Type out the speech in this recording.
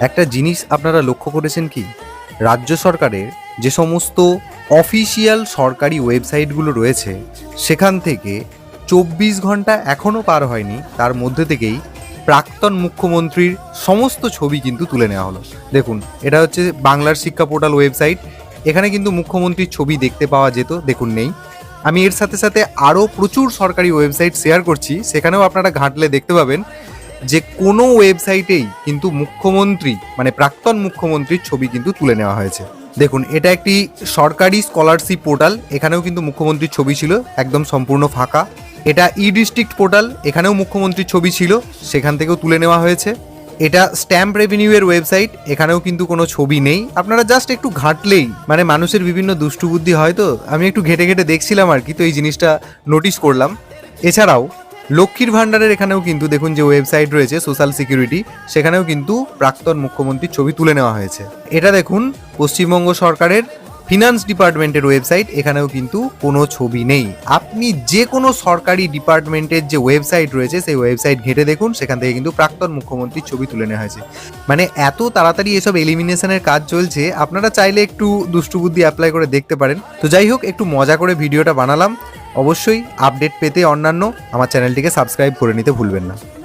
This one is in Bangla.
একটা জিনিস আপনারা লক্ষ্য করেছেন কি, রাজ্য সরকারের যে সমস্ত অফিসিয়াল সরকারি ওয়েবসাইটগুলো রয়েছে সেখান থেকে 24 ঘন্টা এখনও পার হয়নি, তার মধ্যে থেকেই প্রাক্তন মুখ্যমন্ত্রীর সমস্ত ছবি কিন্তু তুলে নেওয়া হলো। দেখুন, এটা হচ্ছে বাংলার শিক্ষা পোর্টাল ওয়েবসাইট। এখানে কিন্তু মুখ্যমন্ত্রীর ছবি দেখতে পাওয়া যেত, দেখুন নেই। আমি এর সাথে সাথে আরও প্রচুর সরকারি ওয়েবসাইট শেয়ার করছি, সেখানেও আপনারা ঘাঁটলে দেখতে পাবেন যে কোনো ওয়েবসাইটেই কিন্তু মুখ্যমন্ত্রী মানে প্রাক্তন মুখ্যমন্ত্রীর ছবি কিন্তু তুলে নেওয়া হয়েছে। দেখুন, এটা একটি সরকারি স্কলারশিপ পোর্টাল, এখানেও কিন্তু মুখ্যমন্ত্রীর ছবি ছিল, একদম সম্পূর্ণ ফাঁকা। এটা ই ডিস্ট্রিক্ট পোর্টাল, এখানেও মুখ্যমন্ত্রীর ছবি ছিল, সেখান থেকেও তুলে নেওয়া হয়েছে। এটা স্ট্যাম্প রেভিনিউ এর ওয়েবসাইট, এখানেও কিন্তু কোনো ছবি নেই। আপনারা জাস্ট একটু ঘাঁটলেই মানে মানুষের বিভিন্ন দুষ্টুবুদ্ধি হয়, তো আমি একটু ঘেটে ঘেটে দেখছিলাম আর কি, তো এই জিনিসটা নোটিস করলাম। এছাড়াও লক্ষ্মীর ভাণ্ডারের এখানেও কিন্তু দেখুন যে ওয়েবসাইট রয়েছে সোশ্যাল সিকিউরিটি, সেখানেও কিন্তু প্রাক্তন মুখ্যমন্ত্রীর ছবি তুলে নেওয়া হয়েছে। এটা দেখুন পশ্চিমবঙ্গ সরকারের ফিনান্স ডিপার্টমেন্টের ওয়েবসাইট, এখানেও কিন্তু কোনো ছবি নেই। আপনি যে কোনো সরকারি ডিপার্টমেন্টের যে ওয়েবসাইট রয়েছে সেই ওয়েবসাইট ঘেঁটে দেখুন, সেখান থেকে কিন্তু প্রাক্তন মুখ্যমন্ত্রীর ছবি তুলে নেওয়া হয়েছে। মানে এত তাড়াতাড়ি এসব এলিমিনেশনের কাজ চলছে, আপনারা চাইলে একটু দুষ্টুবুদ্ধি অ্যাপ্লাই করে দেখতে পারেন। তো যাই হোক, একটু মজা করে ভিডিওটা বানালাম। অবশ্যই আপডেট পেতে অন্যান্য আমার চ্যানেলটিকে সাবস্ক্রাইব করে নিতে ভুলবেন না।